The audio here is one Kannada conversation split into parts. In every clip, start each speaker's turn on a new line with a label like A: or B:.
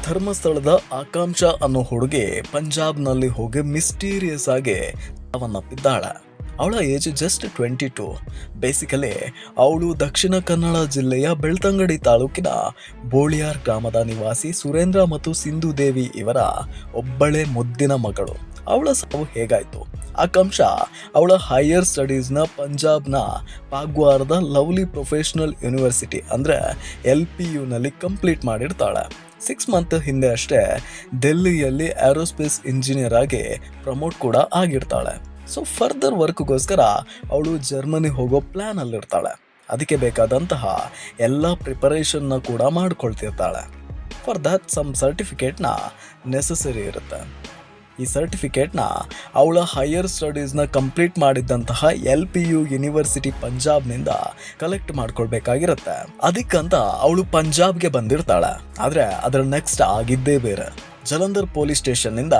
A: ಧರ್ಮಸ್ಥಳದ ಆಕಾಂಕ್ಷ ಅನ್ನೋ ಹುಡುಗಿ ಪಂಜಾಬ್ನಲ್ಲಿ ಹೋಗಿ ಮಿಸ್ಟೀರಿಯಸ್ ಆಗಿ ಅವನಪ್ಪಿದ್ದಾಳೆ. ಅವಳ ಏಜ್ ಜಸ್ಟ್ 22. ಬೇಸಿಕಲಿ ಅವಳು ದಕ್ಷಿಣ ಕನ್ನಡ ಜಿಲ್ಲೆಯ ಬೆಳ್ತಂಗಡಿ ತಾಲೂಕಿನ ಬೋಳಿಯಾರ್ ಗ್ರಾಮದ ನಿವಾಸಿ ಸುರೇಂದ್ರ ಮತ್ತು ಸಿಂಧು ದೇವಿ ಇವರ ಒಬ್ಬಳೇ ಮುದ್ದಿನ ಮಗಳು. ಅವಳ ಸಾವು ಹೇಗಾಯಿತು? ಆಕಾಂಕ್ಷ ಅವಳ ಹೈಯರ್ ಸ್ಟಡೀಸ್ನ ಪಂಜಾಬ್ನ ಪಾಗ್ವಾರದ ಲವ್ಲಿ ಪ್ರೊಫೆಷನಲ್ ಯೂನಿವರ್ಸಿಟಿ ಅಂದರೆ LPUನಲ್ಲಿ ಕಂಪ್ಲೀಟ್ ಮಾಡಿರ್ತಾಳೆ. 6 ಮಂತ್ ಹಿಂದೆ ಅಷ್ಟೇ ಡೆಲ್ಲಿಯಲ್ಲಿ ಏರೋಸ್ಪೇಸ್ ಇಂಜಿನಿಯರ್ ಆಗಿ ಪ್ರಮೋಟ್ ಕೂಡ ಆಗಿರ್ತಾಳೆ. ಸೊ ಫರ್ದರ್ ವರ್ಕ್ಗೋಸ್ಕರ ಅವಳು ಜರ್ಮನಿ ಹೋಗೋ ಪ್ಲ್ಯಾನ್ ಅಲ್ಲಿರ್ತಾಳೆ. ಅದಕ್ಕೆ ಬೇಕಾದಂತಹ ಎಲ್ಲ ಪ್ರಿಪರೇಷನ್ನ ಕೂಡ ಮಾಡ್ಕೊಳ್ತಿರ್ತಾಳೆ. ಫಾರ್ ದಟ್ ಸಮ್ ಸರ್ಟಿಫಿಕೇಟ್ನ ನೆಸಸರಿ ಇರುತ್ತೆ. ಈ ಸರ್ಟಿಫಿಕೇಟ್ನ ಅವಳ ಹೈಯರ್ ಸ್ಟಡೀಸ್ನ ಕಂಪ್ಲೀಟ್ ಮಾಡಿದ್ದಂತಹ LPU ಯೂನಿವರ್ಸಿಟಿ ಪಂಜಾಬ್ನಿಂದ ಕಲೆಕ್ಟ್ ಮಾಡ್ಕೊಳ್ಬೇಕಾಗಿರುತ್ತೆ. ಅದಕ್ಕಂತ ಅವಳು ಪಂಜಾಬ್ಗೆ ಬಂದಿರ್ತಾಳೆ. ಆದರೆ ಅದರ ನೆಕ್ಸ್ಟ್ ಆಗಿದ್ದೇ ಬೇರೆ. ಜಲಂಧರ್ ಪೊಲೀಸ್ ಸ್ಟೇಷನ್ನಿಂದ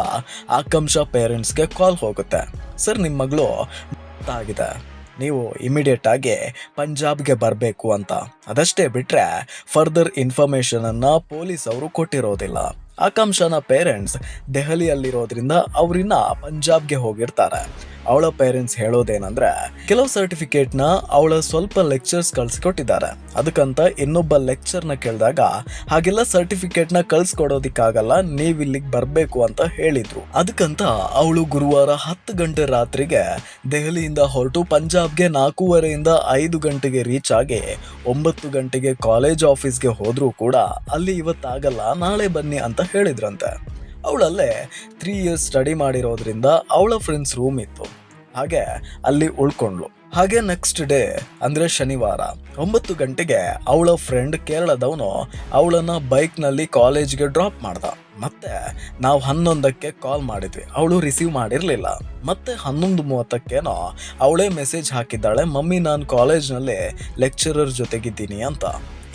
A: ಆಕಾಂಕ್ಷ ಪೇರೆಂಟ್ಸ್ಗೆ ಕಾಲ್ ಹೋಗುತ್ತೆ. ಸರ್, ನಿಮ್ಮ ಮಗಳು ಆಗಿದೆ, ನೀವು ಇಮಿಡಿಯೇಟ್ ಆಗಿ ಪಂಜಾಬ್ಗೆ ಬರಬೇಕು ಅಂತ. ಅದಷ್ಟೇ ಬಿಟ್ಟರೆ ಫರ್ದರ್ ಇನ್ಫಾರ್ಮೇಷನನ್ನು ಪೊಲೀಸ್ ಅವರು ಕೊಟ್ಟಿರೋದಿಲ್ಲ. ಆಕಾಂಕ್ಷನ ಪೇರೆಂಟ್ಸ್ ದೆಹಲಿಯಲ್ಲಿರೋದ್ರಿಂದ ಅವರಿನ್ನ ಪಂಜಾಬ್ಗೆ ಹೋಗಿರ್ತಾರೆ. ಅವಳ ಪೇರೆಂಟ್ಸ್ ಹೇಳೋದೇನಂದ್ರೆ, ಕೆಲವು ಸರ್ಟಿಫಿಕೇಟ್ನ ಅವಳ ಸ್ವಲ್ಪ ಲೆಕ್ಚರ್ಸ್ ಕಳ್ಸಿಕೊಟ್ಟಿದ್ದಾರೆ. ಅದಕ್ಕಂತ ಇನ್ನೊಬ್ಬ ಲೆಕ್ಚರ್ನ ಕೇಳಿದಾಗ ಹಾಗೆಲ್ಲ ಸರ್ಟಿಫಿಕೇಟ್ನ ಕಳ್ಸಿಕೊಡೋದಿಕ್ಕಾಗಲ್ಲ, ನೀವು ಇಲ್ಲಿಗೆ ಬರಬೇಕು ಅಂತ ಹೇಳಿದ್ರು. ಅದಕ್ಕಂತ ಅವಳು ಗುರುವಾರ 10 ಗಂಟೆ ರಾತ್ರಿಗೆ ದೆಹಲಿಯಿಂದ ಹೊರಟು ಪಂಜಾಬ್ಗೆ 4:15 5 ಗಂಟೆಗೆ ರೀಚ್ ಆಗಿ 9 ಗಂಟೆಗೆ ಕಾಲೇಜ್ ಆಫೀಸ್ಗೆ ಹೋದ್ರೂ ಕೂಡ ಅಲ್ಲಿ ಇವತ್ತಾಗಲ್ಲ, ನಾಳೆ ಬನ್ನಿ ಅಂತ ಹೇಳಿದ್ರಂತೆ. ಅವಳಲ್ಲೇ 3 ಇಯರ್ಸ್ ಸ್ಟಡಿ ಮಾಡಿರೋದ್ರಿಂದ ಅವಳ ಫ್ರೆಂಡ್ಸ್ ರೂಮ್ ಇತ್ತು, ಹಾಗೆ ಅಲ್ಲಿ ಉಳ್ಕೊಂಡ್ಳು. ಹಾಗೆ ನೆಕ್ಸ್ಟ್ ಡೇ ಅಂದರೆ ಶನಿವಾರ 9 ಗಂಟೆಗೆ ಅವಳ ಫ್ರೆಂಡ್ ಕೇರಳದವನು ಅವಳನ್ನು ಬೈಕ್ನಲ್ಲಿ ಕಾಲೇಜ್ಗೆ ಡ್ರಾಪ್ ಮಾಡ್ದ. ಮತ್ತೆ ನಾವು 11ಕ್ಕೆ ಕಾಲ್ ಮಾಡಿದ್ವಿ, ಅವಳು ರಿಸೀವ್ ಮಾಡಿರಲಿಲ್ಲ. ಮತ್ತೆ 11:30ಕ್ಕೇನೋ ಅವಳೇ ಮೆಸೇಜ್ ಹಾಕಿದ್ದಾಳೆ, ಮಮ್ಮಿ ನಾನು ಕಾಲೇಜ್ನಲ್ಲಿ ಲೆಕ್ಚರರ್ ಜೊತೆಗಿದ್ದೀನಿ ಅಂತ.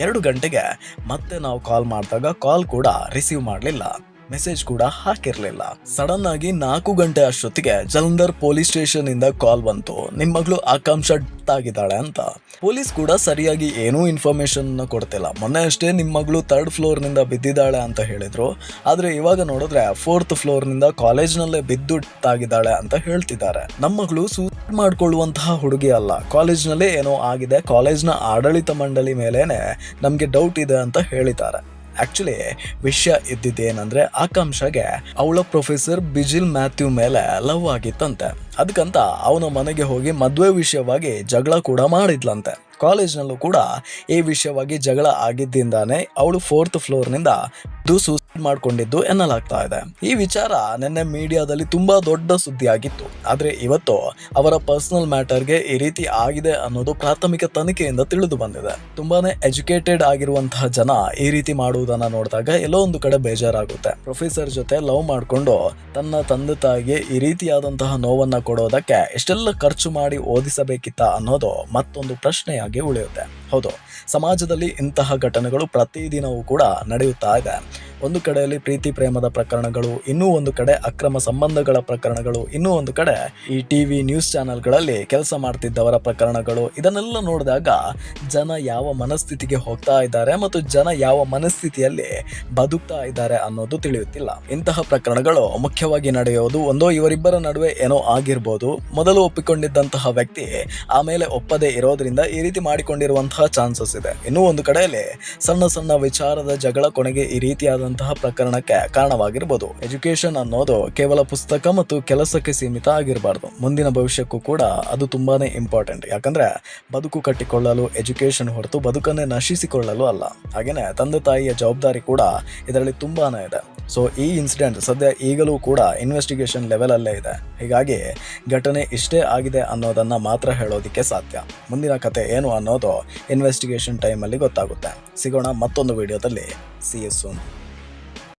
A: 2 ಗಂಟೆಗೆ ಮತ್ತೆ ನಾವು ಕಾಲ್ ಮಾಡಿದಾಗ ಕಾಲ್ ಕೂಡ ರಿಸೀವ್ ಮಾಡಲಿಲ್ಲ, ಮೆಸೇಜ್ ಕೂಡ ಹಾಕಿರಲಿಲ್ಲ. ಸಡನ್ ಆಗಿ 4 ಗಂಟೆ ಅಷ್ಟೊತ್ತಿಗೆ ಜಲಂಧರ್ ಪೊಲೀಸ್ ಸ್ಟೇಷನ್ ಇಂದ ಕಾಲ್ ಬಂತು, ನಿಮ್ಮ ಮಗಳು ಆಕಾಂಕ್ಷ ಆಗಿದ್ದಾಳೆ ಅಂತ. ಪೊಲೀಸ್ ಕೂಡ ಸರಿಯಾಗಿ ಏನೂ ಇನ್ಫಾರ್ಮೇಶನ್ ಕೊಡ್ತಿಲ್ಲ. ಮೊನ್ನೆ ಅಷ್ಟೇ ನಿಮ್ಮ ಮಗಳು 3rd ಫ್ಲೋರ್ನಿಂದ ಬಿದ್ದಿದ್ದಾಳೆ ಅಂತ ಹೇಳಿದ್ರು, ಆದರೆ ಇವಾಗ ನೋಡಿದ್ರೆ 4th ಫ್ಲೋರ್ನಿಂದ ಕಾಲೇಜ್ನಲ್ಲೇ ಬಿದ್ದು ಆಗಿದ್ದಾಳೆ ಅಂತ ಹೇಳ್ತಿದ್ದಾರೆ. ನಮ್ಮ ಮಗಳು ಸೂಸೈಡ್ ಮಾಡ್ಕೊಳ್ಳುವಂತಹ ಹುಡುಗಿ ಅಲ್ಲ, ಕಾಲೇಜ್ನಲ್ಲೇ ಏನೋ ಆಗಿದೆ, ಕಾಲೇಜ್ನ ಆಡಳಿತ ಮಂಡಳಿ ಮೇಲೇನೆ ನಮಗೆ ಡೌಟ್ ಇದೆ ಅಂತ ಹೇಳಿದ್ದಾರೆ. ಆಕ್ಚುಲಿ ವಿಷಯ ಇದ್ದಿದ್ದೇನೆಂದ್ರೆ, ಆಕಾಂಕ್ಷಗೆ ಅವಳ ಪ್ರೊಫೆಸರ್ ಬಿಜಿಲ್ ಮ್ಯಾಥ್ಯೂ ಮೇಲೆ ಲವ್ ಆಗಿತ್ತಂತೆ. ಅದಕ್ಕಂತ ಅವನ ಮನೆಗೆ ಹೋಗಿ ಮದುವೆ ವಿಷಯವಾಗಿ ಜಗಳ ಕೂಡ ಮಾಡಿದ್ಲಂತೆ. ಕಾಲೇಜ್ನಲ್ಲೂ ಕೂಡ ಈ ವಿಷಯವಾಗಿ ಜಗಳ ಆಗಿದ್ದಿಂದಾನೇ ಅವಳು 4th ಫ್ಲೋರ್ನಿಂದ ಸೂಸೈಡ್ ಮಾಡ್ಕೊಂಡಿದ್ದು ಎನ್ನಲಾಗ್ತಾ ಇದೆ. ಈ ವಿಚಾರ ನಿನ್ನೆ ಮೀಡಿಯಾದಲ್ಲಿ ತುಂಬಾ ದೊಡ್ಡ ಸುದ್ದಿ ಆಗಿತ್ತು. ಆದರೆ ಇವತ್ತು ಅವರ ಪರ್ಸನಲ್ ಮ್ಯಾಟರ್ಗೆ ಈ ರೀತಿ ಆಗಿದೆ ಅನ್ನೋದು ಪ್ರಾಥಮಿಕ ತನಿಖೆಯಿಂದ ತಿಳಿದು ಬಂದಿದೆ. ತುಂಬಾನೇ ಎಜುಕೇಟೆಡ್ ಆಗಿರುವಂತಹ ಜನ ಈ ರೀತಿ ಮಾಡುವುದನ್ನ ನೋಡಿದಾಗ ಎಲ್ಲೋ ಒಂದು ಕಡೆ ಬೇಜಾರಾಗುತ್ತೆ. ಪ್ರೊಫೆಸರ್ ಜೊತೆ ಲವ್ ಮಾಡಿಕೊಂಡು ತನ್ನ ತಂದೆ ತಾಯಿಗೆ ಈ ರೀತಿಯಾದಂತಹ ನೋವನ್ನ ಕೊಡೋದಕ್ಕೆ ಎಷ್ಟೆಲ್ಲ ಖರ್ಚು ಮಾಡಿ ಓದಿಸಬೇಕಿತ್ತ ಅನ್ನೋದು ಮತ್ತೊಂದು ಪ್ರಶ್ನೆಯಾಗಿ ಉಳಿಯುತ್ತೆ. ಹೌದು, ಸಮಾಜದಲ್ಲಿ ಇಂತಹ ಘಟನೆಗಳು ಪ್ರತಿದಿನವೂ ಕೂಡ ನಡೆಯುತ್ತಾ ಇದೆ. ಒಂದು ಕಡೆಯಲ್ಲಿ ಪ್ರೀತಿ ಪ್ರೇಮದ ಪ್ರಕರಣಗಳು, ಇನ್ನೂ ಒಂದು ಕಡೆ ಅಕ್ರಮ ಸಂಬಂಧಗಳ ಪ್ರಕರಣಗಳು, ಇನ್ನೂ ಒಂದು ಕಡೆ ಈ TV ನ್ಯೂಸ್ ಚಾನೆಲ್ಗಳಲ್ಲಿ ಕೆಲಸ ಮಾಡ್ತಿದ್ದವರ ಪ್ರಕರಣಗಳು. ಇದನ್ನೆಲ್ಲ ನೋಡಿದಾಗ ಜನ ಯಾವ ಮನಸ್ಥಿತಿಗೆ ಹೋಗ್ತಾ ಇದ್ದಾರೆ ಮತ್ತು ಜನ ಯಾವ ಮನಸ್ಥಿತಿಯಲ್ಲಿ ಬದುಕ್ತಾ ಇದ್ದಾರೆ ಅನ್ನೋದು ತಿಳಿಯುತ್ತಿಲ್ಲ. ಇಂತಹ ಪ್ರಕರಣಗಳು ಮುಖ್ಯವಾಗಿ ನಡೆಯೋದು ಒಂದೋ ಇವರಿಬ್ಬರ ನಡುವೆ ಏನೋ ಆಗಿರ್ಬೋದು, ಮೊದಲು ಒಪ್ಪಿಕೊಂಡಿದ್ದಂತಹ ವ್ಯಕ್ತಿ ಆಮೇಲೆ ಒಪ್ಪದೇ ಇರೋದ್ರಿಂದ ಈ ರೀತಿ ಮಾಡಿಕೊಂಡಿರುವಂತಹ ಚಾನ್ಸಸ್ ಇದೆ. ಇನ್ನೂ ಒಂದು ಕಡೆಯಲ್ಲಿ ಸಣ್ಣ ಸಣ್ಣ ವಿಚಾರದ ಜಗಳ ಕೊನೆಗೆ ಈ ರೀತಿಯಾದಂತಹ ಪ್ರಕರಣಕ್ಕೆ ಕಾರಣವಾಗಿರ್ಬೋದು. ಎಜುಕೇಶನ್ ಅನ್ನೋದು ಕೇವಲ ಪುಸ್ತಕ ಮತ್ತು ಕೆಲಸಕ್ಕೆ ಸೀಮಿತ ಆಗಿರಬಾರ್ದು. ಮುಂದಿನ ಭವಿಷ್ಯಕ್ಕೂ ಕೂಡ ಅದು ತುಂಬಾನೇ ಇಂಪಾರ್ಟೆಂಟ್. ಯಾಕಂದ್ರೆ ಬದುಕು ಕಟ್ಟಿಕೊಳ್ಳಲು ಎಜುಕೇಶನ್ ಹೊರತು ಬದುಕನ್ನೇ ನಶಿಸಿಕೊಳ್ಳಲು ಅಲ್ಲ. ಹಾಗೇನೆ ತಂದೆ ತಾಯಿಯ ಜವಾಬ್ದಾರಿ ಕೂಡ ಇದರಲ್ಲಿ ತುಂಬಾನೇ ಇದೆ. ಸೊ ಈ ಇನ್ಸಿಡೆಂಟ್ ಸದ್ಯ ಈಗಲೂ ಕೂಡ ಇನ್ವೆಸ್ಟಿಗೇಷನ್ ಲೆವೆಲ್ ಅಲ್ಲೇ ಇದೆ. ಹೀಗಾಗಿ ಘಟನೆ ಇಷ್ಟೇ ಆಗಿದೆ ಅನ್ನೋದನ್ನ ಮಾತ್ರ ಹೇಳೋದಿಕ್ಕೆ ಸಾಧ್ಯ. ಮುಂದಿನ ಕತೆ ಏನು ಅನ್ನೋದು ಇನ್ವೆಸ್ಟಿಗೇಷನ್ ಟೈಮಲ್ಲಿ ಗೊತ್ತಾಗುತ್ತೆ. ಸಿಗೋಣ ಮತ್ತೊಂದು ವಿಡಿಯೋದಲ್ಲಿ. See you soon.